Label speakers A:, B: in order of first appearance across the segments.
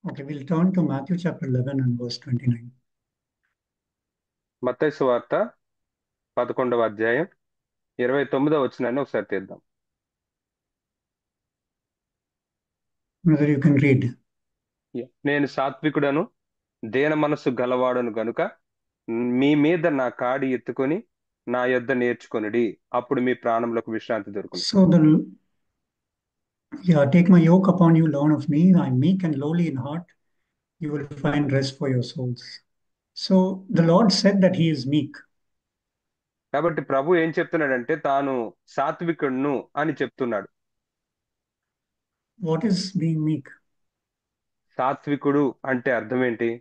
A: Okay, we'll turn to Matthew chapter 11 and verse 29.
B: మత్తయి సువార్త 11వ అధ్యాయం 29వ వచనాన్ని ఒకసారి తీద్దాం.
A: Whether you can read.
B: నేను సాత్వికుడను దీన మనస్సు గలవాడను గనుక మీ మీద నా కాడి ఎత్తుకొని నా యొద్ద నేర్చుకొనుడి, అప్పుడు మీ ప్రాణములకు విశ్రాంతి దొరుకును.
A: Take my yoke upon you, learn of me. I am meek and lowly in heart. You will find rest for your souls. So the Lord said that he is meek.
B: కాబట్టి ప్రభు ఏం చెప్తున్నాడంటే తాను సాత్వికుడును అని చెప్తున్నాడు.
A: What is being meek?
B: సాత్వికుడు అంటే అర్థం ఏంటి?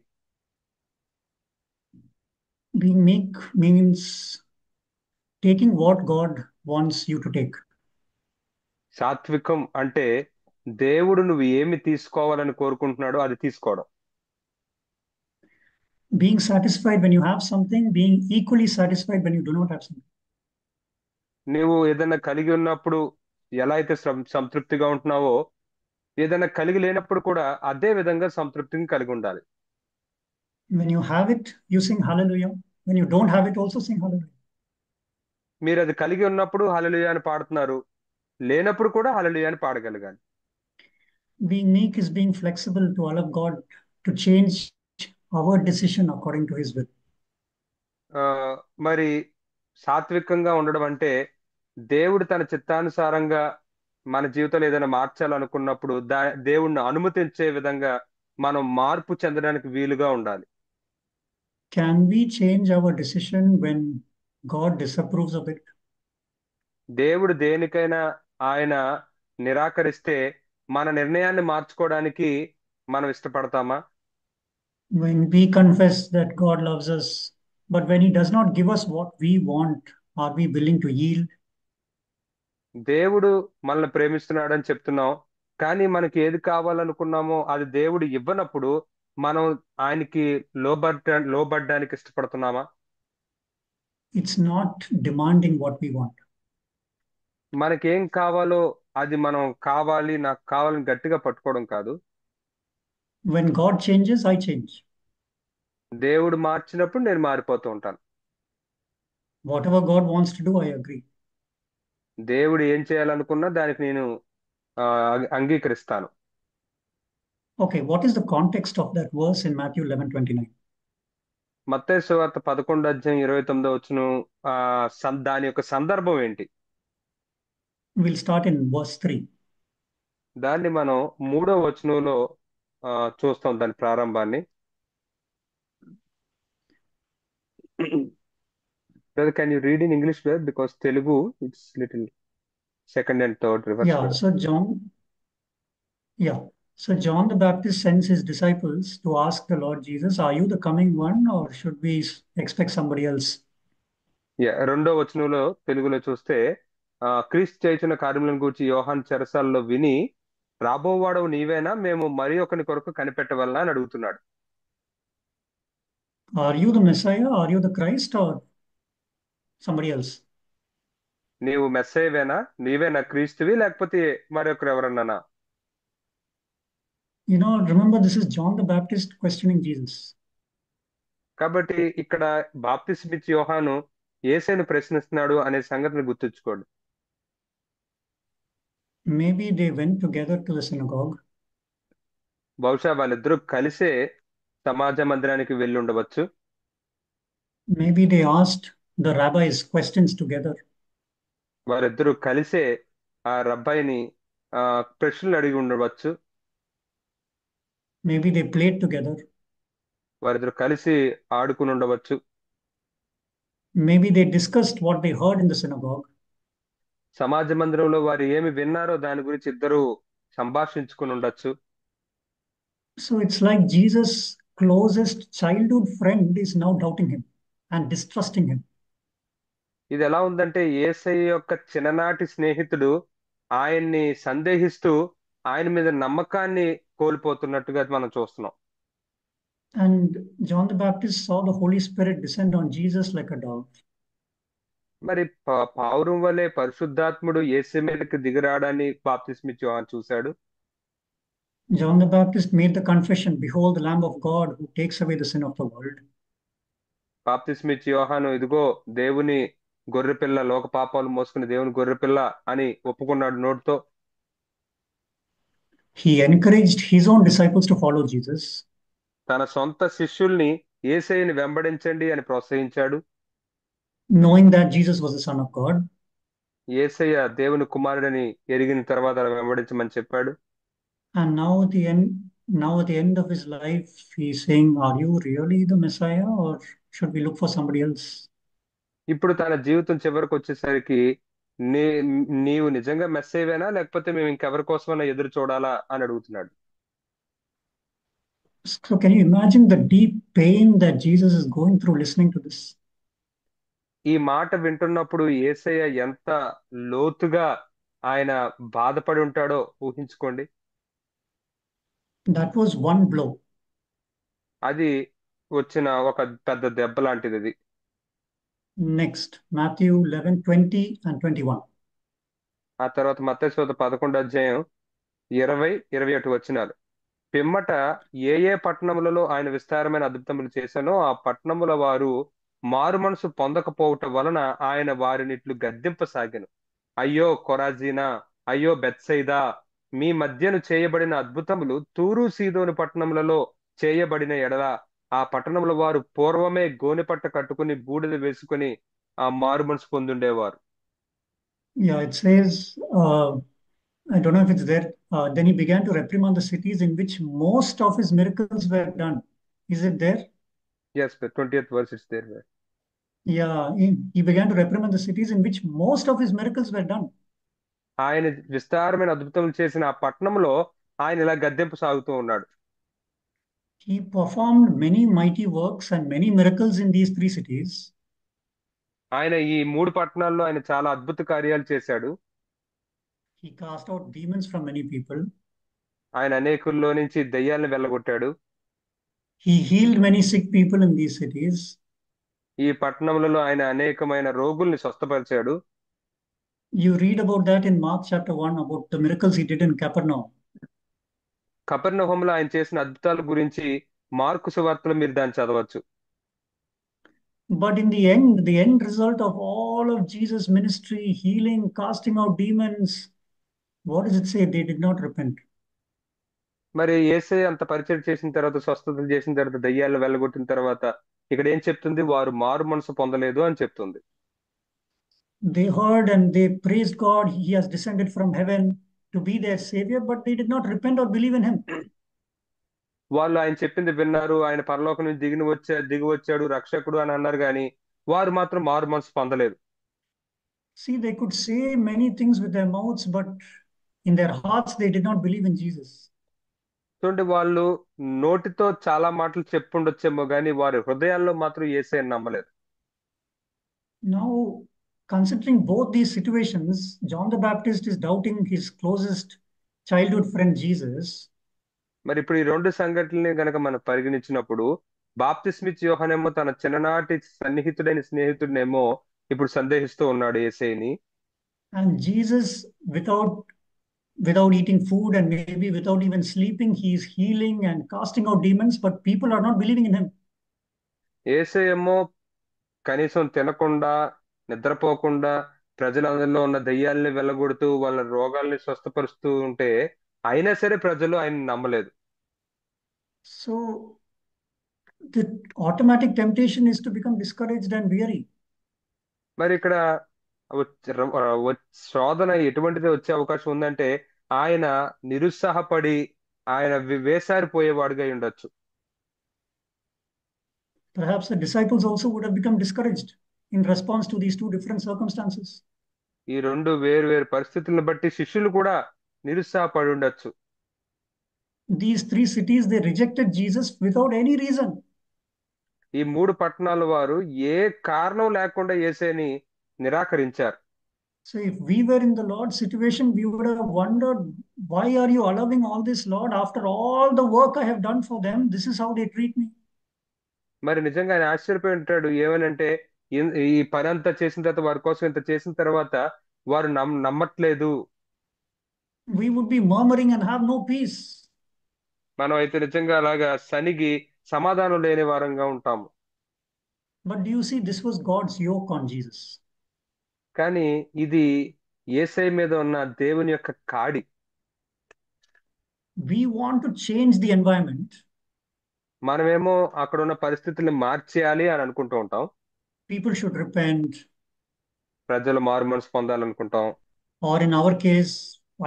A: Being meek means taking what God wants you to take.
B: సాత్వికం అంటే దేవుడు నువ్వు ఏమి తీసుకోవాలని కోరుకుంటున్నాడో అది తీసుకోవడం.
A: Being satisfied when you have something, being equally satisfied when you do not have something.
B: నువ్వు ఏదైనా కలిగి ఉన్నప్పుడు ఎలా అయితే సంతృప్తిగా ఉంటున్నావో, ఏదైనా కలిగి లేనప్పుడు కూడా అదే విధంగా సంతృప్తిని కలిగి ఉండాలి.
A: When you have it, you sing hallelujah. When you don't have it, also sing hallelujah.
B: మీరు అది కలిగి ఉన్నప్పుడు హల్లెలూయా అని పాడుతున్నారు, లేనప్పుడు కూడా హల్లెలూయా అని పాడగలగాలి.
A: Being meek is being flexible to allow God to change our decision according to his will.
B: ఆ మరి సాత్వికంగా ఉండడం అంటే దేవుడు తన చిత్తానుసారంగా మన జీవితంలో ఏదైనా మార్చాలనుకున్నప్పుడు దేవుణ్ణి అనుమతించే విధంగా మనం మార్పు చెందడానికి వీలుగా ఉండాలి.
A: Can we change our decision when God disapproves of it?
B: దేవుడు దేనికైనా ఆయన నిరాకరిస్తే మన నిర్ణయాన్ని మార్చుకోవడానికి మనం ఇష్టపడతామా?
A: When we confess that God loves us, but when he does not give us what we want, are we willing to yield?
B: దేవుడు మనల్ని ప్రేమిస్తున్నాడని చెప్తున్నాం, కానీ మనకి ఏది కావాలనుకున్నామో అది దేవుడు ఇవ్వనప్పుడు మనం ఆయనకి లోబడ్డానికి ఇష్టపడుతున్నామా?
A: It's not demanding what we want.
B: మనకేం కావాలో అది మనం నాకు కావాలని గట్టిగా పట్టుకోవడం కాదు.
A: When God changes, I change.
B: దేవుడు మార్చినప్పుడు నేను మారిపోతూ ఉంటాను.
A: Whatever God wants to do, I agree.
B: దేవుడు ఏం చేయాలనుకున్నా దానికి నేను అంగీకరిస్తాను.
A: Okay, what is the context of that verse in Matthew 11:29?
B: మత్తయి సువార్త 11 అధ్యాయం 29 వచనం, దాని యొక్క సందర్భం ఏంటి?
A: We'll start in verse 3.
B: దాన్ని మనం 3వ వచనంలో చూస్తాం, దాని ప్రారంభాన్ని. Brother, can you read in English, brother? Because Telugu, it's little second and third reverse,
A: Yeah,
B: brother.
A: Yeah. So John the Baptist sends his disciples to ask the Lord Jesus, are you the coming one or should we expect somebody else?
B: రెండో వచనంలో తెలుగులో చూస్తే క్రీస్తు చేయుచున్న కార్యములను గూర్చి యోహాను చెరసాలలో విని, రాబోవాడవు నీవేనా, మేము మరి ఒకని కొరకు కనిపెట్టవలనా అని అడుగుతున్నాడు.
A: Are you the Messiah? Are you the Christ or somebody else?
B: నీవు మెస్సయ్యవేనా, నీవేనా క్రీస్తువి, లేకపోతే మరొకరు ఎవరన్నానా?
A: Remember, this is John the Baptist questioning Jesus.
B: కాబట్టి ఇక్కడ బాప్తిస్మిచ్చి యోహాను యేసుని ప్రశ్నిస్తున్నాడు అనే సంగతిని గుర్తుంచుకోండి.
A: Maybe they went together to the synagogue.
B: బహుశా వాళ్ళిద్దరూ కలిసే సమాజ మందిరానికి వెళ్ళి ఉండవచ్చు.
A: Maybe they asked the rabbis questions together.
B: వారిద్దరూ కలిసే ఆ రబ్బాయిని ప్రశ్నలు అడిగి ఉండవచ్చు.
A: Maybe they played together.
B: వారిద్దరూ కలిసి ఆడుకుని ఉండవచ్చు.
A: Maybe they discussed what they heard in the synagogue.
B: సమాజ మందిరంలో వారు ఏమి విన్నారో దాని గురించి ఇద్దరు సంభాషించుకుని ఉండొచ్చు.
A: So it's like Jesus' closest childhood friend is now doubting him and distrusting him.
B: ఇది ఎలా ఉందంటే యేసయ్య యొక్క చిన్ననాటి స్నేహితుడు ఆయన్ని సందేహిస్తూ ఆయన మీద నమ్మకాన్ని కోల్పోతున్నట్టుగా మనం చూస్తున్నాం.
A: And John the Baptist saw the Holy Spirit descend on Jesus like a dove.
B: మరి పావురం వలె పరిశుద్ధాత్ముడు యేసు మీదకి దిగిరాడని బాప్తిస్మిచ్చి యోహాను చూశాడు.
A: John the Baptist made the confession, "Behold, the Lamb of God who takes away the sin of the world."
B: బాప్తిస్మిచ్చి యోహాను ఇదిగో దేవుని గొర్రెపిల్ల, లోక పాపాలు మోసుకుని దేవుని గొర్రెపిల్ల అని ఒప్పుకున్నాడు నోటితో.
A: He encouraged his own disciples to follow Jesus,
B: తన సొంత శిష్యుల్ని యేసయ్యని వెంబడించండి అని ప్రోత్సహించాడు.
A: knowing that Jesus was the Son of God.
B: యేసయ్య దేవుని కుమారుడని ఎరిగిన తర్వాత వెంబడించమని చెప్పాడు.
A: And now at the end of his life, he's saying, "Are you really the Messiah, or should we look for somebody else?"
B: ఇప్పుడు తన జీవితం చివరికి వచ్చేసరికి నీ నీవు నిజంగా మెస్సేవేనా, లేకపోతే మేము ఇంకెవరి కోసమైనా ఎదురు చూడాలా అని అడుగుతున్నాడు.
A: So, can you imagine the deep pain that Jesus is going through listening to this?
B: ఈ మాట వింటున్నప్పుడు యేసయ్య ఎంత లోతుగా ఆయన బాధపడి ఉంటాడో ఊహించుకోండి.
A: That was one blow.
B: అది వచ్చిన ఒక పెద్ద దెబ్బ లాంటిది అది.
A: Next, Matthew 11, 20 and 21.
B: ఆ తర్వాత మత్తయి సువార్త 11వ అధ్యాయం 20-21 వచనాలు. పిమ్మట ఏ ఏ పట్టణములలో ఆయన విస్తారమైన అద్భుతములు చేశానో ఆ పట్టణముల వారు మారు మనసు పొందకపోవటం వలన ఆయన వారినిట్లు గద్దింపసాగెను. అయ్యో కొరాజీనా, అయ్యో బెత్సైదా, మీ మధ్యను చేయబడిన అద్భుతములు తూరు సీదోను పట్టణములలో చేయబడిన ఎడల ఆ పట్టణముల వారు పూర్వమే గోనెపట్ట కట్టుకుని బూడిద వేసుకుని ఆ మారు మనసు పొందుండేవారు.
A: Yeah, it says, I don't know if it's there. Then he began to reprimand the cities in which most of his miracles were done. Is it there?
B: Yes, the 20th verse is there.
A: Yeah, he began to reprimand the cities in which most of his miracles were done.
B: ఆయన విస్తారమైన అద్భుతములు చేసిన ఆ పట్టణంలో ఆయన ఇలా గద్దెంపు సాగుతూ ఉన్నాడు.
A: He performed many mighty works and many miracles in these three cities.
B: ఆయన ఈ 3 పట్టణాల్లో ఆయన చాలా అద్భుత కార్యాలు చేశాడు.
A: He cast out demons from many people.
B: ఆయన అనేకుల్లో నుంచి దయ్యాలను వెళ్ళగొట్టాడు.
A: He healed many sick people in these cities.
B: ఈ పట్టణములలో ఆయన అనేకమైన రోగుల్ని స్వస్థపరిచాడు.
A: You read about that in Mark chapter 1 about the miracles he did in Capernaum.
B: కపెర్నహూములో ఆయన చేసిన అద్భుతాల గురించి మార్కు సువార్తలో మీరు దాన్ని చదవచ్చు.
A: But in the end result of all of Jesus' ministry, healing, casting out demons, what does it say? They did not repent.
B: మరి యేసయ్య అంత పరిచయం చేసిన తర్వాత, స్వస్థతలు చేసిన తర్వాత, దయ్యాలను వెళ్ళగొట్టిన తర్వాత ఇక్కడ ఏం చెప్తుంది? వారు మారు మనసు పొందలేదు అని చెప్తుంది.
A: They heard and they praised God. He has descended from heaven to be their savior, but they did not repent or believe in him.
B: వాళ్ళు ఆయన చెప్పింది విన్నారు, ఆయన పరలోకం నుంచి దిగి వచ్చాడు రక్షకుడు అని అన్నారు, కానీ వారు మాత్రం మారు మనసు పొందలేదు.
A: See, they could say many things with their mouths, but in their hearts they did not believe in Jesus.
B: చూడండి, వాళ్ళు నోటితో చాలా మాటలు చెప్పుండొచ్చేమో కానీ వారి హృదయాల్లో మాత్రం యేసయ్యను నమ్మలేదు.
A: Now, considering both these situations, John the Baptist is doubting his closest childhood friend Jesus.
B: మరి ఇప్పుడు ఈ 2 సంఘటనల్ని గనక మనం పరిగణించినప్పుడు, బాప్తిస్మిచ్చి యోహానేమో తన చిన్ననాటి సన్నిహితుడైన స్నేహితుడినేమో ఇప్పుడు సందేహిస్తూ ఉన్నాడు యేసయ్యని.
A: And Jesus, without eating food and maybe without even sleeping, he is healing and casting out demons, but people are not believing in him.
B: యేసయ్యేమో కనీసం తినకుండా, నిద్రపోకుండా ప్రజలందరిలో ఉన్న దయ్యాల్ని వెళ్ళగొడుతూ వాళ్ళ రోగాల్ని స్వస్థపరుస్తూ ఉంటే అయినా సరే ప్రజలు ఆయన నమ్మలేదు.
A: So the automatic temptation is to become discouraged and weary.
B: మరి ఇక్కడ శోధన ఎటువంటిది వచ్చే అవకాశం ఉందంటే ఆయన నిరుత్సాహపడి ఆయన వేసారిపోయేవాడుగా ఉండొచ్చు.
A: Perhaps the disciples also would have become discouraged in response to these two different circumstances.
B: ఈ 2 వేరు వేరు పరిస్థితులను బట్టి శిష్యులు కూడా నిరుత్సాహపడి ఉండొచ్చు.
A: These three cities, they rejected Jesus without any reason.
B: ఈ 3 పట్టణాల వారు ఏ కారణం లేకుండా యేసయ్యని నిరాకరించారు.
A: So if we were in the Lord's situation, we would have wondered, why are you allowing all this, Lord? After all the work I have done for them, this is how they treat me.
B: మరి నిజంగా ఆయన ఆశ్చర్యపోయి ఉంటాడు. ఏమనంటే ఈ పని అంతా చేసిన తర్వాత, వారి కోసం ఇంత చేసిన తర్వాత వారు నమ్మట్లేదు.
A: We would be murmuring and have no peace.
B: మనం అయితే నిజంగా అలాగా సనిగి సమాధానం లేని వారంగా ఉంటాము.
A: But do you see, this was God's yoke on Jesus.
B: కానీ ఇది యేసయ్య మీద ఉన్న దేవుని యొక్క కాడి.
A: We want to change the environment.
B: మనమేమో అక్కడ ఉన్న పరిస్థితుల్ని మార్చేయాలి అని అనుకుంటూ ఉంటాం.
A: People should repent,
B: ప్రజలు మారు మనసు పొందాలనుకుంటాం.
A: or in our case,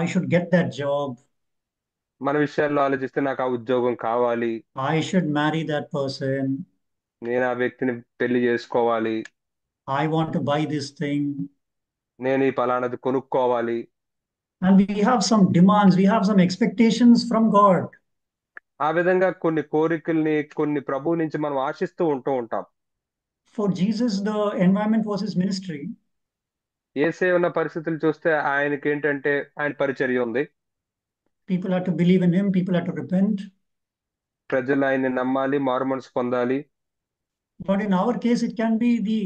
A: I should get that job.
B: మన విషయాల్లో ఆలోచిస్తే నాకు ఆ ఉద్యోగం కావాలి,
A: I should marry that person.
B: నేను ఆ వ్యక్తిని పెళ్లి చేసుకోవాలి,
A: I want to buy this thing.
B: నేను ఈ పలానాది కొనుక్కోవాలి.
A: And we have some demands, we have some expectations from God.
B: ఆ విధంగా కొన్ని కోరికల్ని కొన్ని ప్రభువు నుంచి మనం ఆశిస్తూ ఉంటూ ఉంటాం.
A: For Jesus, the environment was his ministry.
B: యేసయ్య ఉన్న పరిస్థితులు చూస్తే ఆయనకి ఏంటంటే ఆయన పరిచర్య ఉంది.
A: People had to believe in him, people had to repent.
B: ప్రజలు ఆయన్ని నమ్మాలి, మారు మనసు పొందాలి.
A: But in our case, it can be the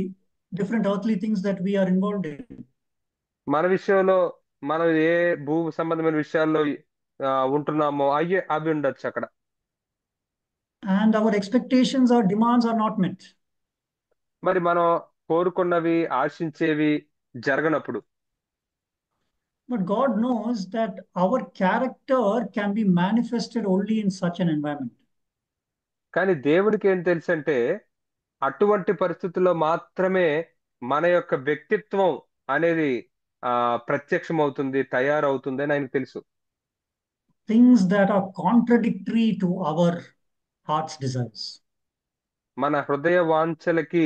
A: different earthly things that we are involved in.
B: మన విషయంలో మనం ఏ భూ సంబంధమైన విషయాల్లో ఉంటున్నామో అవి ఉండొచ్చు అక్కడ.
A: And our expectations or demands are not met.
B: మరి మనం కోరుకున్నవి ఆశించేవి జరగనప్పుడు.
A: But God knows that our character can be manifested only in such an environment.
B: కానీ దేవుడికి ఏం తెలుసు అంటే అటువంటి పరిస్థితుల్లో మాత్రమే మన యొక్క వ్యక్తిత్వం అనేది ఆ ప్రత్యక్షమవుతుంది, తయారవుతుంది అని ఆయనకు తెలుసు.
A: Things that are contradictory to our heart's desires.
B: మన హృదయ వాంఛలకి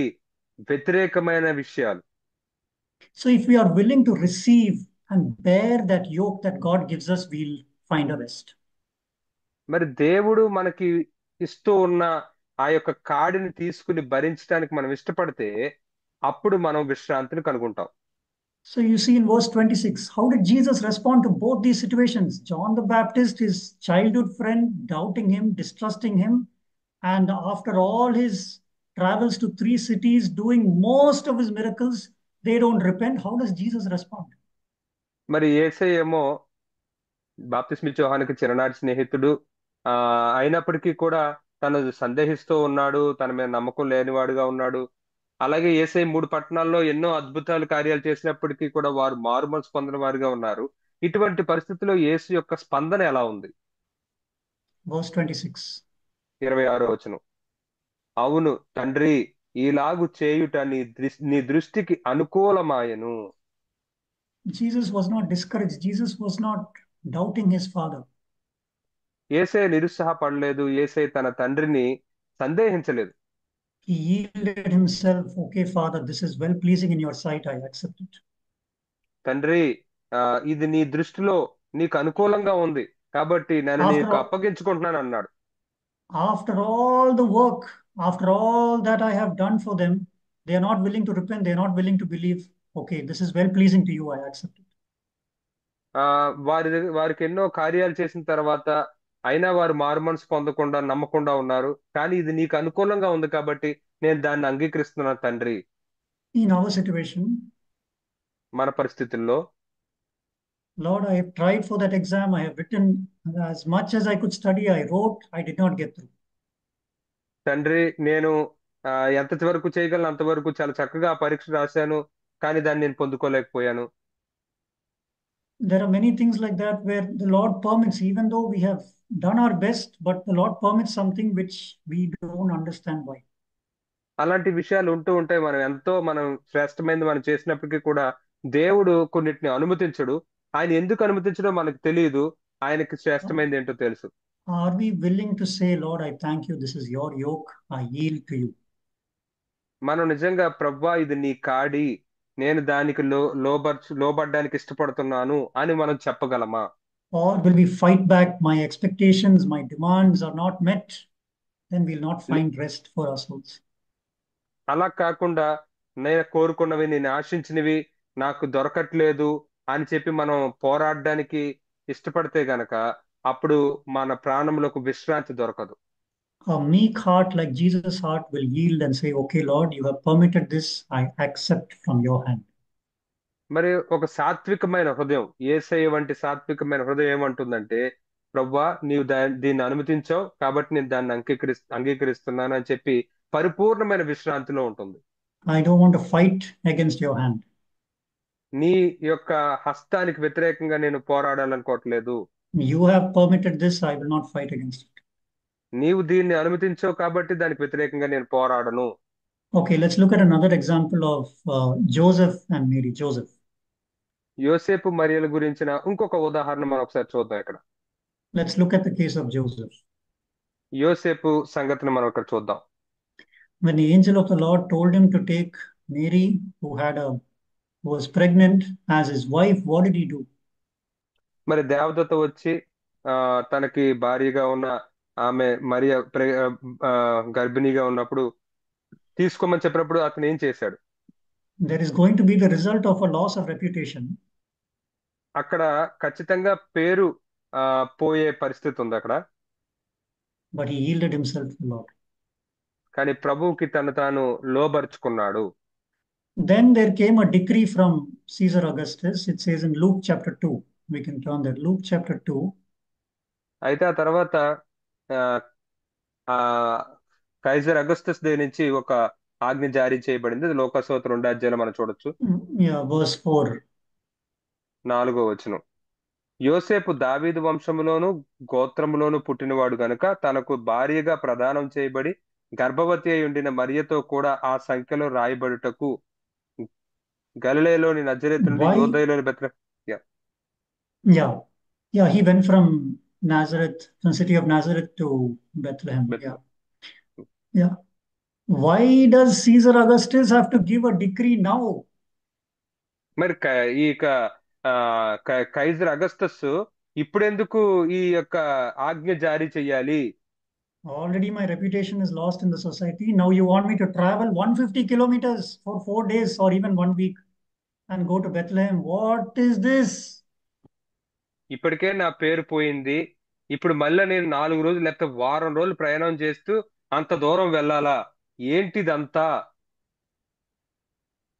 B: వ్యతిరేకమైన విషయాలు.
A: So if we are willing to receive and bear that yoke that God gives us, we'll find a rest.
B: మరి దేవుడు మనకి ఇస్తూ ఉన్న ఆ యొక్క కాడిని తీసుకుని భరించడానికి మనం ఇష్టపడితే అప్పుడు మనం విశ్రాంతిని కనుగొంటాం.
A: So you see in verse 26, how did Jesus respond to both these situations? John the Baptist, his childhood friend, doubting him, distrusting him, and after all his travels to 3 cities, doing most of his miracles, they don't repent. How does Jesus respond?
B: మరి యేసయ్య ఏమో బాప్తిస్మిచ్చే యోహానుకి చిన్ననాటి స్నేహితుడు. ఆ అయినప్పటికీ కూడా తను సందేహిస్తూ ఉన్నాడు, తన మీద నమ్మకం లేనివాడుగా ఉన్నాడు. అలాగే యేసయ్య 3 పట్టణాల్లో ఎన్నో అద్భుతాలు కార్యాలు చేసినప్పటికీ కూడా వారు మారుమనసు పొందిన వారుగా ఉన్నారు. ఇటువంటి పరిస్థితుల్లో యేసు యొక్క స్పందన ఎలా ఉంది?
A: Verse 26.
B: 26వ వచనం. అవును తండ్రి, ఈలాగు చేయుట నీ దృష్టికి అనుకూలమాయెను.
A: Jesus was not discouraged. Jesus was not doubting his father.
B: యేసయ్య నిరుత్సాహపడలేదు, యేసయ్య తన తండ్రిని సందేహించలేదు.
A: He yielded himself. Okay, Father, this is well pleasing in your sight. I accept it.
B: తండ్రి, ఇది నీ దృష్టిలో నీకు అనుకూలంగా ఉంది కాబట్టి నన్ను
A: After
B: నీకు
A: all,
B: అప్పగించుకుంటున్నాను అన్నాడు.
A: after all the work, after all that I have done for them, they are not willing to repent. They are not willing to believe. Okay, this is well pleasing to you. I accept it.
B: ఆ వారికి ఎన్నో కార్యాలు చేసిన తర్వాత అయినా వారు మారు మనసు పొందకుండా నమ్మకుండా ఉన్నారు. కానీ ఇది నీకు అనుకూలంగా ఉంది కాబట్టి నేను దాన్ని అంగీకరిస్తున్నాను తండ్రి.
A: In our situation,
B: మన పరిస్థితుల్లో
A: Lord, I have tried for that exam. I have written as much as I could study. I wrote. I did not get through.
B: తండ్రి, నేను ఎంత వరకు చేయగలను అంతవరకు చాలా చక్కగా ఆ పరీక్ష రాశాను, కానీ దాన్ని నేను పొందుకోలేకపోయాను.
A: There are many things like that where the Lord permits, even though we have done our best, but the Lord permits something which we don't understand why.
B: అలాంటి విషయాలు ఉంటూ ఉంటాయి. మనం శ్రేష్టమైనది మనం చేసినప్పటికీ కూడా దేవుడు కొన్నిటిని అనుమతించడు. ఆయన ఎందుకు అనుమతించడో మనకు తెలియదు, ఆయనకి శ్రేష్టమైనది ఏంటో తెలుసు.
A: Are we willing to say, Lord, I thank you, this is your yoke, I yield to you?
B: మనం నిజంగా ప్రభువా ఇది నీ కాడి, నేను దానికి లోబడ్డానికి ఇష్టపడుతున్నాను అని మనం చెప్పగలమా?
A: Or will we fight back? My expectations, my demands are not met, then we'll not
B: లే-
A: find rest for our souls.
B: అలా కాకుండా నేను కోరుకున్నవి, నేను ఆశించినవి నాకు దొరకట్లేదు అని చెప్పి మనం పోరాడడానికి ఇష్టపడితే గనక అప్పుడు మన ప్రాణంలోకి విశ్రాంతి దొరకదు.
A: A meek heart like Jesus' heart will yield and say, okay, Lord, you have permitted this, I accept from your hand.
B: మరి ఒక సాత్వికమైన హృదయం, యేసయ్య వంటి సాత్వికమైన హృదయం ఏమంటుందంటే ప్రవ్వా నీవు దీన్ని అనుమతించావు కాబట్టి నేను దాన్ని అంగీకరిస్తున్నాను అని చెప్పి పరిపూర్ణమైన విశ్రాంతిలో ఉంటుంది.
A: I don't want to fight against your hand.
B: నీ యొక్క హస్తానికి వ్యతిరేకంగా నేను పోరాడాలనుకోవట్లేదు.
A: You have permitted this, I will not fight against it.
B: నీవు దీన్ని అనుమతించావు కాబట్టి దానికి వ్యతిరేకంగా నేను పోరాడను.
A: Okay, let's look at another example of Joseph and Mary. Joseph.
B: యోసేపు మరియల గురించిన ఇంకొక ఉదాహరణ మనం ఒకసారి చూద్దాం ఇక్కడ.
A: Let's look at the case of Joseph.
B: యోసేపు సంగతిని మనం ఇక్కడ చూద్దాం.
A: When the angel of the Lord told him to take Mary, who was pregnant, as his wife, what did he do?
B: మరి దేవదూత వచ్చి తనకి భార్యగా ఉన్న ఆమె మరియ గర్భిణిగా ఉన్నప్పుడు తీసుకోమని చెప్పినప్పుడు అతను ఏం చేశాడు?
A: There is going to be the result of a loss of reputation.
B: అక్కడ ఖచ్చితంగా పేరు పోయే పరిస్థితి ఉంది అక్కడ.
A: But he yielded himself to the Lord.
B: కానీ ప్రభువుకి తను తాను లోబరుచుకున్నాడు.
A: Then there came a decree from Caesar Augustus. It says in Luke chapter 2. We can turn there. Luke chapter 2.
B: అయితే ఆ తర్వాత కైజర్ అగస్టస్ దగ్గర నుంచి ఒక ఆజ్ఞ జారీ చేయబడింది. లోకసోత 2వ అధ్యాయంలో మనం చూడొచ్చు.
A: Yeah, verse 4.
B: 4వ వచనం. యోసేపు దావీదు వంశములోను గోత్రములోను పుట్టినవాడు గనుక తనకు భార్యగా ప్రదానం చేయబడి గర్భవతి అయి ఉండిన మరియతో కూడా ఆ సంఖ్యలో రాయబడుటకు గలిలయలోని నజరేతు నుండి యూదయలోని Bethlehem.
A: Yeah, he went from Nazareth, from city of Nazareth to Bethlehem. Yeah. Why does Caesar Augustus have to give a decree now?
B: మరి ఈ కైజర్ అగస్టస్ ఇప్పుడెందుకు ఈ యొక్క ఆజ్ఞ జారీ చేయాలి?
A: Already my reputation is lost in the society. Now you want me to travel 150 kilometers for 4 days or even 1 week and go to Bethlehem. What is this?
B: ఇప్పటికే నా పేరు పోయింది. ఇప్పుడు మళ్ళీ నేను 4 రోజులు లేకపోతే వారం రోజులు ప్రయాణం చేస్తూ అంత దూరం వెళ్ళాలా? ఏంటిదంతా?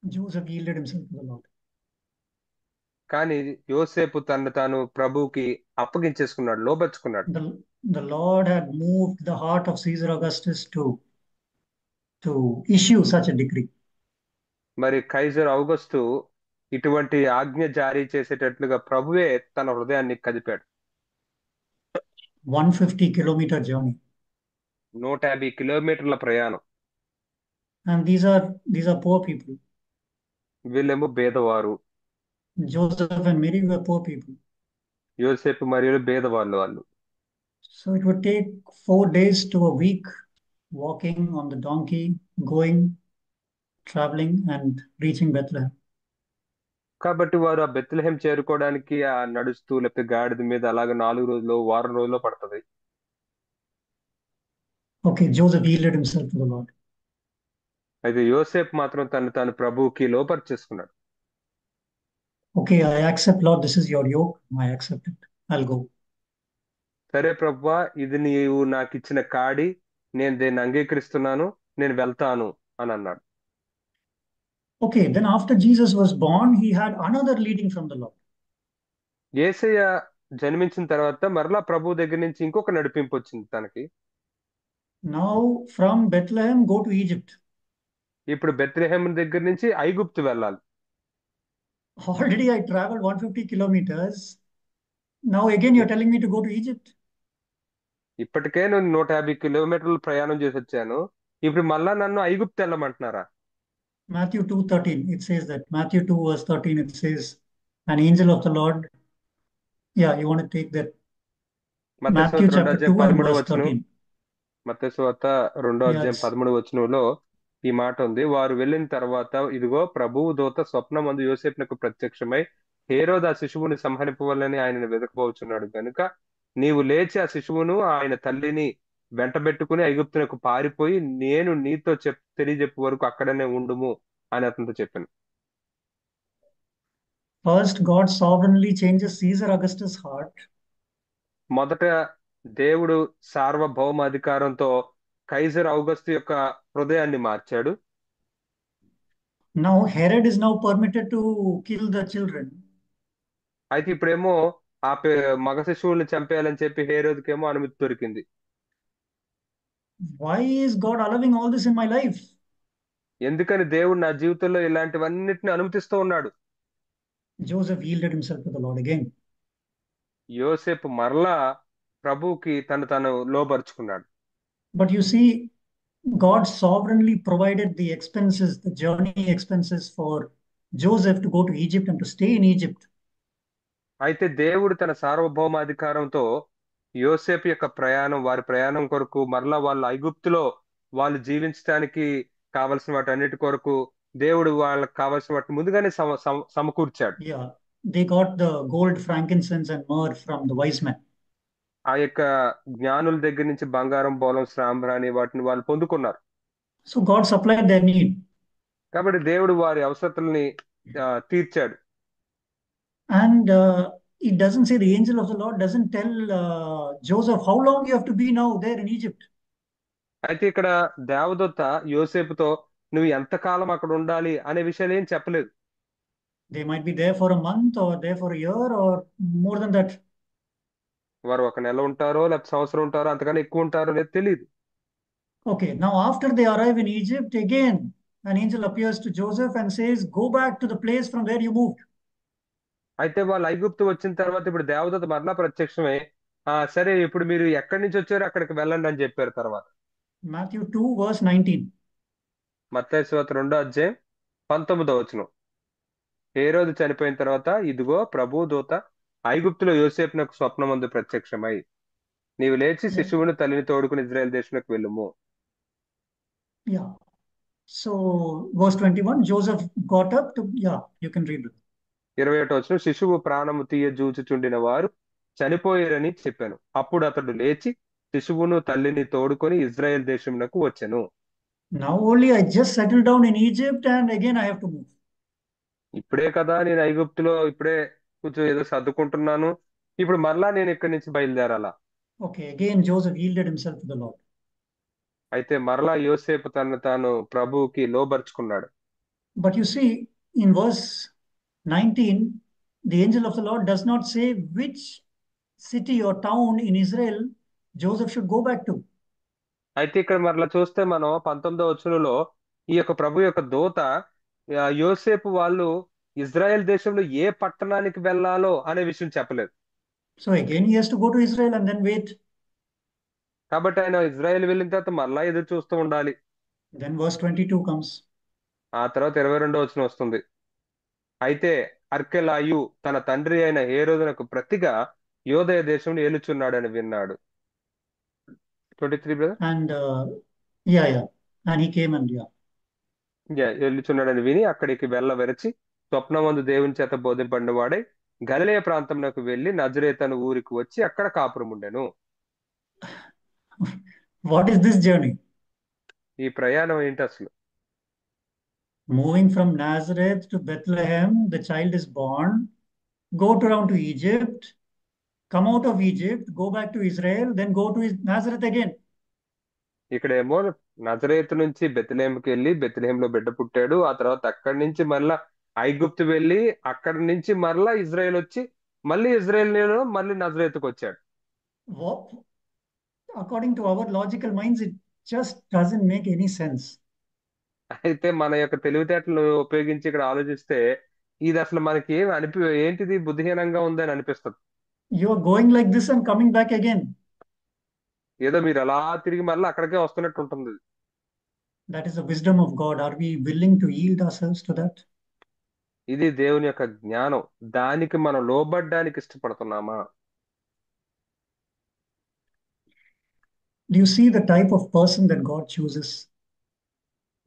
A: Joseph yielded himself to the Lord.
B: కానీ యోసేపు తను తాను ప్రభువుకి అప్పగించేసుకున్నాడు, లోబర్చుకున్నాడు.
A: The Lord had moved the heart of Caesar Augustus to issue such a decree.
B: మరి కైజర్ ఔగస్తు ఇటువంటి ఆజ్ఞ జారీ చేసేటట్లుగా ప్రభువే తన హృదయాన్ని కదిపాడు.
A: 150-kilometer journey.
B: 150 కిలోమీటర్ల ప్రయాణం.
A: And these are poor people.
B: వీళ్ళేమో పేదవారు.
A: Joseph and Mary were poor people.
B: యోసేపు మరియు పేదవాళ్ళు వాళ్ళు.
A: So it would take 4 days to a week walking on the donkey, going, traveling and reaching Bethlehem.
B: కాబట్టి వారు ఆ బెత్లెహేం చేరుకోవడానికి ఆ నడుస్తూ లేకపోతే గాడిద మీద అలాగే 4 రోజులు వారం రోజుల్లో పడుతుంది.
A: Okay, Joseph yielded himself to the Lord.
B: అయితే యోసేపు మాత్రం తాను ప్రభువుకి లోపరిచేసుకున్నాడు.
A: Okay, I accept, Lord, this is your yoke. I accept it. I'll go.
B: సరే ప్రభువా, ఇది నీవు నాకు ఇచ్చిన కాడి, నేను దీన్ని అంగీకరిస్తున్నాను, నేను వెళ్తాను అని అన్నాడు.
A: Okay, then after Jesus was born, he had another leading from the Lord.
B: యేసయ్య జన్మించిన తర్వాత మరలా ప్రభు దగ్గర నుంచి ఇంకొక నడిపింపు వచ్చింది తనకి.
A: Now from Bethlehem go to Egypt.
B: ఇప్పుడు బెత్లెహేం దగ్గర నుంచి ఐగుప్తు వెళ్ళాలి.
A: Already I traveled 150 kilometers. Now again you're telling me to go to Egypt.
B: ఇప్పటికే నేను 150 కిలోమీటర్లు ప్రయాణం చేసి వచ్చాను. ఇప్పుడు మళ్ళా నన్ను ఐగుప్తు వెళ్ళమంటున్నారా?
A: Matthew 2:13, it says that. Matthew 2 verse 13, it says, an angel of the Lord. Yeah, you want to take that? Matthew chapter 2 and verse 13.
B: మత్తయి సువార్త 2వ అధ్యాయం 13వ వచనంలో ఈ మాట ఉంది. వారు వెళ్ళిన తర్వాత ఇదిగో ప్రభువు దూత స్వప్నమందు యోసేపునకు ప్రత్యక్షమై హేరోదు ఆ శిశువుని సంహరింపవలెనని ఆయనను వెతకబోచున్నాడు గనుక నీవు లేచి ఆ శిశువును ఆయన తల్లిని వెంటబెట్టుకుని ఐగుప్తునకు పారిపోయి నేను నీతో తెలియజెప్పు వరకు అక్కడనే ఉండుము అని అతనితో చెప్పాను.
A: First, God sovereignly changes Caesar Augustus' heart.
B: మొదట దేవుడు సార్వభౌమ అధికారంతో కైజర్ ఔగస్తు యొక్క హృదయాన్ని మార్చాడు.
A: Now Herod is now permitted to kill the children.
B: అయితే ఇప్పుడేమో ఆ మగ శిశువుల్ని చంపేయాలని చెప్పి హేరోదుకేమో అనుమతి దొరికింది.
A: Why is God allowing all this in my life?
B: ఎందుకని దేవుడు నా జీవితంలో ఇలాంటివన్నిటిని అనుమతిస్తూ ఉన్నాడు?
A: Joseph yielded himself to the Lord again.
B: యోసేపు మరలా ప్రభువుకి తను లోబరుచుకున్నాడు.
A: But you see, God sovereignly provided the expenses, the journey expenses for Joseph to go to Egypt and to stay in Egypt.
B: అయితే దేవుడు తన సార్వభౌమాధికారంతో యోసేపు యొక్క ప్రయాణం, వారి ప్రయాణం కొరకు మరలా వాళ్ళు ఐగుప్తులో వాళ్ళు జీవించడానికి కావలసిన వాటి అన్నిటి కొరకు దేవుడు వాళ్ళకి కావలసిన వాటిని ముందుగానే సమకూర్చాడు.
A: Yeah, they got the gold, frankincense, and myrrh from the wise men.
B: ఆ యొక్క జ్ఞానుల దగ్గర నుంచి బంగారం, బోలం, సాంబ్రాణి వాటిని వాళ్ళు పొందుకున్నారు.
A: So God supplied their need.
B: కాబట్టి దేవుడు వారి అవసరతల్ని తీర్చాడు.
A: And it doesn't say, the angel of the Lord doesn't tell Joseph how long you have to be now there in Egypt.
B: అయితే ఇక్కడ దేవదూత యోసేపుతో నువ్వు ఎంతకాలం అక్కడ ఉండాలి అనే విషయాలు ఏం చెప్పలేదు.
A: They might be there for a month or there for a year or more than that.
B: వారు ఒక నెల ఉంటారో లేకపోతే సంవత్సరం ఉంటారో అంతకన్నా ఎక్కువ ఉంటారో అనేది తెలియదు.
A: Okay, now after they arrive in Egypt, again an angel appears to Joseph and says, go back to the place from where you moved.
B: అయితే వాళ్ళు ఐగుప్తు వచ్చిన తర్వాత ఇప్పుడు దేవదూత మరలా ప్రత్యక్షమై సరే ఇప్పుడు మీరు ఎక్కడి నుంచి వచ్చారో అక్కడికి వెళ్ళండి అని చెప్పారు. తర్వాత
A: Matthew 2, verse 19.
B: మత్తయి సువార్త 2:19 హేరోదు చనిపోయిన తర్వాత ఇదిగో ప్రభు దూత ఐగుప్తులో యోసేపునకు స్వప్నమందు ప్రత్యక్షమై నీవు లేచి
A: Yeah.
B: శిశువును తల్లిని తోడుకుని ఇజ్రాయెల్ దేశంలోకి వెళ్ళుము.
A: Yeah. So, verse 21, Joseph got up to, yeah, you can read it.
B: 21 శిశువు ప్రాణము తీయ జూచుచుండిన వారు చనిపోయారని చెప్పాను. అప్పుడు అతడు లేచి శిశువును తల్లిని తోడుకొని ఇజ్రాయెల్ దేశమునకు వచ్చెను.
A: Now only I just settled down in Egypt and again I have to move.
B: ఇప్పుడే కదా నేను ఐగుప్తులో ఇప్పుడే కొంచెం ఏదో సర్దుకుంటున్నాను, ఇప్పుడు మరలా నేను ఇక్కడి నుంచి బయలుదేరాలా.
A: Okay, again Joseph yielded himself to the Lord.
B: అయితే మరలా యోసేపు తాను ప్రభువుకి లోబరుచుకున్నాడు.
A: But you see, in verse 19, the angel of the Lord does not say which city or town in Israel Joseph should go back to.
B: అయితే ఇక్కడ మరలా చూస్తే మనం 19వ వచనంలో ఈ యొక్క ప్రభు యొక్క దూత యోసేపు వాళ్ళు ఇజ్రాయెల్ దేశంలో ఏ పట్టణానికి వెళ్ళాలో అనే విషయం చెప్పలేదు.
A: So again he has to go to Israel and then wait.
B: కాబట్టి ఆయన ఇజ్రాయెల్ వెళ్ళిన తర్వాత మరలా ఎదురు చూస్తూ ఉండాలి.
A: Then verse 22 comes.
B: ఆ తర్వాత 22వ వచనం వస్తుంది. అయితే అర్కెలాయు తన తండ్రి అయిన హేరోదునకు ప్రతిగా యోదయ దేశంలో ఏలుచున్నాడని విన్నాడు. 23 brother.
A: And yeah. And he came and yeah.
B: ఏలుచున్నాడని విని అక్కడికి వెళ్ళవెరచి స్వప్నమందు దేవుని చేత బోధింపడిన వాడై గలిలయ ప్రాంతంలోకి వెళ్లి నజరేతను ఊరికి వచ్చి అక్కడ కాపురం ఉండెను.
A: What is this journey?
B: ఈ ప్రయాణం ఏంటి అసలు?
A: Moving from Nazareth to Bethlehem, the child is born, go down to Egypt, come out of Egypt, go back to Israel, then go to Nazareth again.
B: ఇక్కడేమో నజరేతు నుంచి బెత్లెహేంకి వెళ్ళి బెత్లెహేంలో బిడ్డ పుట్టాడు. ఆ తర్వాత అక్కడి నుంచి మరలా ఐగుప్తు వెళ్ళి అక్కడి నుంచి మరలా ఇజ్రాయెల్ వచ్చి మళ్ళీ ఇజ్రాయెల్ మళ్ళీ నజరేతుకు వచ్చాడు.
A: What? According to our logical minds, it just doesn't make any sense.
B: అయితే మన యొక్క తెలివితేటలు ఉపయోగించి ఇక్కడ ఆలోచిస్తే ఇది అసలు మనకి ఏంటిది బుద్ధిహీనంగా ఉందని అనిపిస్తుంది.
A: You are going like this and coming back again.
B: ఏదో మీరు అలా తిరిగి మళ్ళీ అక్కడికే వస్తున్నట్టు ఉంటుంది.
A: That is the wisdom of God. Are we willing to yield ourselves to that?
B: ఇది దేవుని యొక్క జ్ఞానం. దానికి మనం లోబడ్డానికి ఇష్టపడుతున్నామా?
A: Do you see the type of person that God chooses?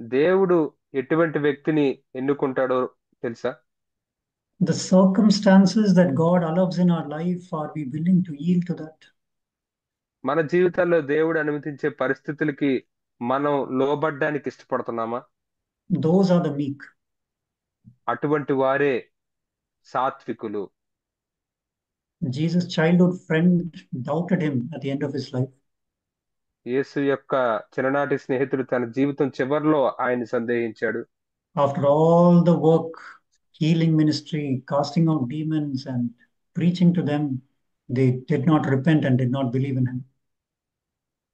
B: దేవుడు ఎటువంటి వ్యక్తిని ఎన్నుకుంటాడో తెలుసా?
A: The circumstances that God allows in our life, are we willing to yield to that?
B: మన జీవితాల్లో దేవుడు అనుమతించే పరిస్థితులకి మనం లోబడ్డానికి ఇష్టపడుతున్నామా?
A: Those are the meek.
B: అటువంటి వారే సాత్వికులు.
A: Jesus' childhood friend doubted him at the end of his life.
B: యేసు యొక్క చిన్ననాటి స్నేహితుడు తన జీవితం చివరిలో ఆయన్ని సందేహించాడు.
A: After all the work, healing ministry, casting out demons and preaching to them, They did not repent and did not believe in him.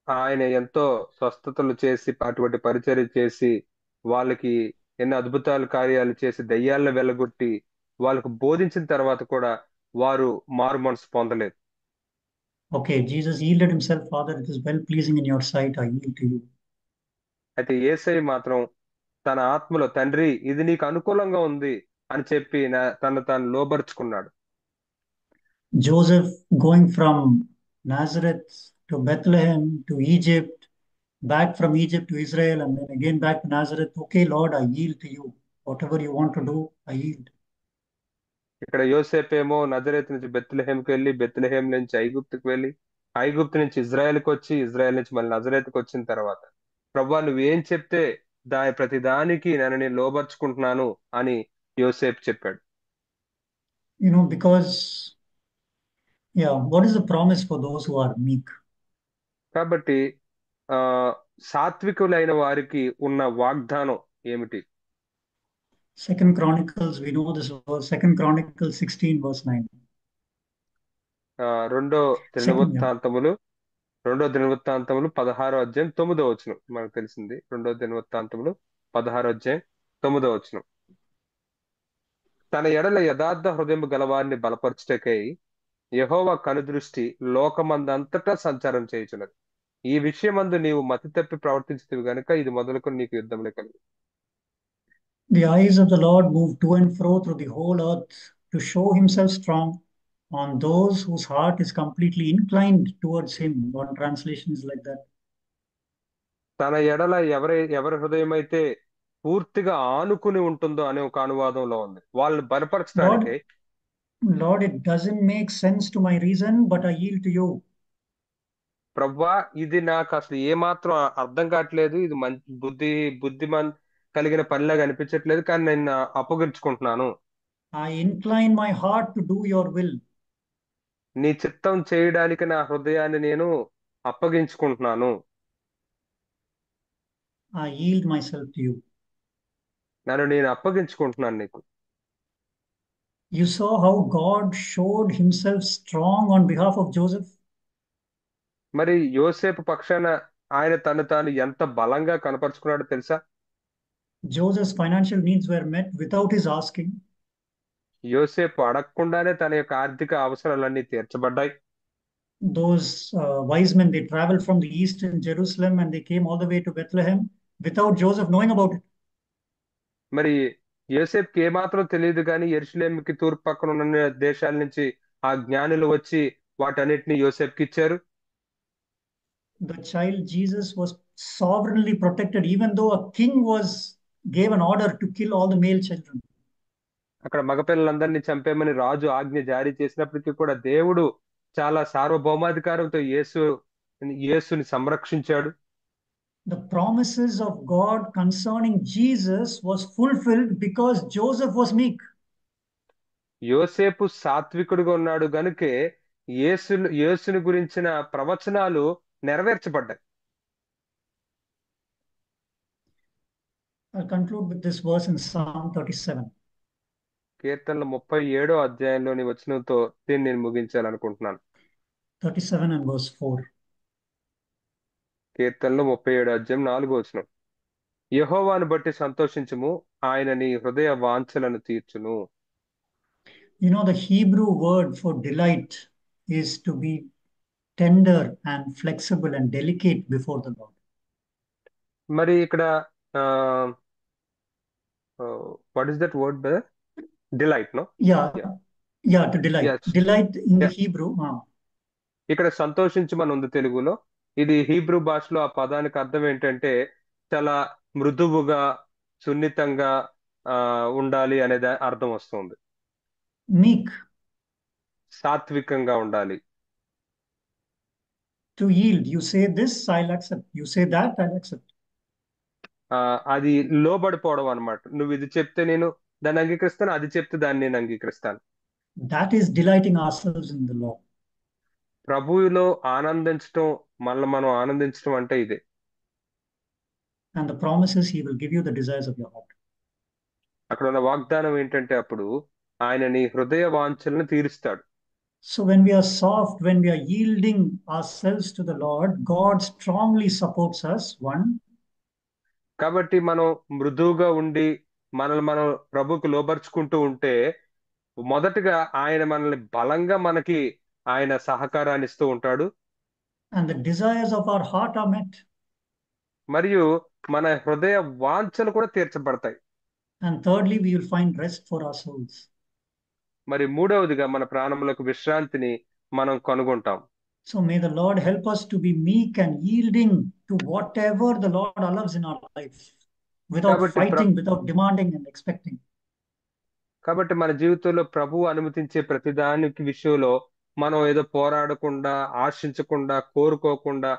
B: ఆయన ఎంతో స్వస్థతలు చేసి అటువంటి పరిచర్య చేసి వాళ్ళకి ఎన్నో అద్భుతాలు కార్యాలు చేసి దయ్యాలను వెళ్ళగొట్టి వాళ్ళకు బోధించిన తర్వాత కూడా వారు మారు మనసు పొందలేదు.
A: Okay, Jesus yielded himself, Father, it is well pleasing in your sight, I yield to you.
B: అయితే యేసయ్య మాత్రం తన ఆత్మలో తండ్రి ఇది నీకు అనుకూలంగా ఉంది అని చెప్పి తను తాను లోబరుచుకున్నాడు.
A: Joseph going from Nazareth to Bethlehem to Egypt, back from Egypt to Israel, and then again back to Nazareth. Okay, Lord, I yield to you. Whatever you want to do, I yield.
B: ఇక్కడ యోసేపేమో నజరేతు నుంచి బెత్లెహేంకి వెళ్ళి Bethlehem నుంచి ఐగుప్తుకు వెళ్ళి ఐగుప్తు నుంచి ఇజ్రాయెల్కి వచ్చి Israel నుంచి మళ్ళీ నజరేతుకు వచ్చిన తర్వాత ప్రభువా నువ్వేం చెప్తే ప్రతి దానికి నేను లోబర్చుకుంటున్నాను అని యోసేపు చెప్పాడు.
A: Because, yeah, what is the promise for those who are meek?
B: కాబట్టి ఆ సాత్వికులైన వారికి ఉన్న వాగ్దానం ఏమిటి?
A: Second Chronicles, we know this verse, Second Chronicles 16, verse 9.
B: రెండో
A: Second, yeah.
B: రెండో దినవృత్తాంతములు 16వ అధ్యాయం 9వ వచనం మనకు తెలిసింది. రెండో దినవృత్తాంతములు 16వ అధ్యాయం 9వ వచనం. తన ఎడల యథార్థ హృదయం గలవారిని బలపరచుటకై యెహోవా కనుదృష్టి లోకమందంతటా సంచారం చేయుచున్నది. ఈ విషయమందు నీవు మతి తప్పి ప్రవర్తించితివి గనుక ఇది మొదలుకొని నీకు యుద్ధములే కలుగు.
A: The eyes of the Lord move to and fro through the whole earth to show himself strong on those whose heart is completely inclined towards him. One translation is like that.
B: తన ఎడల ఎవరి హృదయం అయితే పూర్తిగా ఆనుకుని ఉంటుందో అనే ఒక అనువాదంలో ఉంది. వాళ్ళని బలపరచడానికి
A: Lord, it doesn't make sense to my reason, but I yield to you.
B: ప్రవ్వా ఇది నాకు అసలు ఏమాత్రం అర్థం కావట్లేదు, ఇది మంచి బుద్ధిమాన్ కలిగిన పనిలాగా అనిపించట్లేదు, కానీ నేను అప్పగించుకుంటున్నాను.
A: I incline my heart to do your will.
B: నీ చిత్తం చేయడానికి నా హృదయాన్ని నేను అప్పగించుకుంటున్నాను.
A: I yield myself to you.
B: నేను అప్పగించుకుంటున్నాను నీకు.
A: You saw how God showed himself strong on behalf of Joseph.
B: మరి యోసేపు పక్షాన ఆయన తను తాను ఎంత బలంగా కనపరుచుకున్నాడో తెలుసా?
A: Joseph's financial needs were met without his asking.
B: యోసేపు అడగకుండానే తన యొక్క ఆర్థిక అవసరాలన్నీ తీర్చబడ్డాయి.
A: Those wise men, they traveled from the east in Jerusalem and they came all the way to Bethlehem without Joseph knowing about it.
B: మరి యోసేపుకి ఏమాత్రం తెలియదు, కానీ యెరూషలేముకి తూర్పు పక్కన ఉన్న దేశాల నుంచి ఆ జ్ఞానులు వచ్చి వాటన్నిటిని యోసేపుకి ఇచ్చారు.
A: The child Jesus was sovereignly protected, even though a king gave an order to kill all the male children.
B: అక్కడ మగపిల్లలందరినీ చంపేమని రాజు ఆజ్ఞ జారీ చేసినప్పటికీ కూడా దేవుడు చాలా సార్వభౌమాధికారంతో యేసుని సంరక్షించాడు.
A: The promises of God concerning Jesus was fulfilled because Joseph was meek.
B: యోసేపు సాత్వికుడుగా ఉన్నాడు గనుకే యేసుని గురించిన ప్రవచనాలు నెరవేర్చబడ్డాయి.
A: I'll conclude with this verse in Psalm 37.
B: కీర్తనల 37వ అధ్యాయంలోని వచనంతో దీన్ని నేను ముగించాలనుకుంటున్నాను.
A: 37 and verse 4.
B: కీర్తనలు 37వ అధ్యాయం 4వ వచనం. యెహోవాను బట్టి సంతోషించుము, ఆయన నీ హృదయ వాంఛలను తీర్చును.
A: The Hebrew word for delight is to be tender and flexible and delicate before the Lord.
B: మరి ఇక్కడ what is that word brother? Delight, no?
A: Yeah, to delight.
B: Yes.
A: Delight in the
B: Yeah.
A: Hebrew.
B: ఇక్కడ సంతోషించమని ఉంది తెలుగులో. ఇది Hebrew భాషలో ఆ పదానికి అర్థం ఏంటంటే చాలా మృదువుగా, సున్నితంగా ఉండాలి అనేది అర్థం వస్తుంది.
A: Meek.
B: సాత్వికంగా ఉండాలి.
A: To yield. You say this, I'll accept. You say that, I'll accept.
B: అది లోబడిపోవడం అన్నమాట. నువ్వు ఇది చెప్తే నేను దాన్ని అంగీకరిస్తాను, అది చెప్తే దాన్ని నేను అంగీకరిస్తాను.
A: That is delighting ourselves in the Lord.
B: ప్రభువులో ఆనందించడం, మనం ఆనందించడం అంటే ఇదే.
A: And the promise is he will give you the desires of your heart.
B: అక్కడ ఉన్న వాగ్దానం ఏంటంటే అప్పుడు ఆయన నీ హృదయ వాంఛలను తీరుస్తాడు.
A: So when we are soft, when we are yielding ourselves to the Lord, God strongly supports us. One.
B: కాబట్టి మనం మృదువుగా ఉండి మనల్ని మనం ప్రభువుకు లోబర్చుకుంటూ ఉంటే మొదటగా ఆయన మనల్ని బలంగా మనకి ఆయన సహకారాన్ని ఇస్తూ ఉంటాడు.
A: And the desires of our heart are met.
B: మరియు మన హృదయ వాంఛలు కూడా తీర్చబడతాయి.
A: And thirdly, we will find rest for our souls.
B: మరి మూడవదిగా మన ప్రాణములకు విశ్రాంతిని మనం కనుగొంటాం.
A: So may the Lord help us to be meek and yielding to whatever the Lord allows in our life, without
B: కాబట్టి
A: fighting, without demanding and expecting.
B: కాబట్టి మన జీవితంలో ప్రభువు అనుమతించే ప్రతిదానికి విషయంలో మనం ఏదో పోరాడకుండా, ఆశించకుండా, కోరుకోకుండా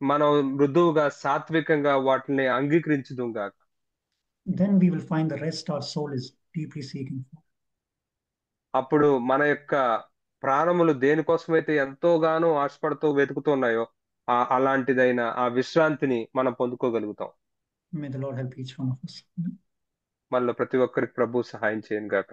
B: మనం మృదువుగా సాత్వికంగా వాటిని అంగీకరించుదుం గాక.
A: Then we will find the rest our soul is deeply seeking for.
B: అప్పుడు మన యొక్క ప్రాణములు దేనికోసమైతే ఎంతోగానో ఆశపడుతూ వెతుకుతున్నాయో అలాంటిదైన ఆ విశ్రాంతిని మనం పొందుకోగలుగుతాం.
A: May the Lord help each one of us.
B: మనలో ప్రతి ఒక్కరికి ప్రభు సహాయం చేయను గాక.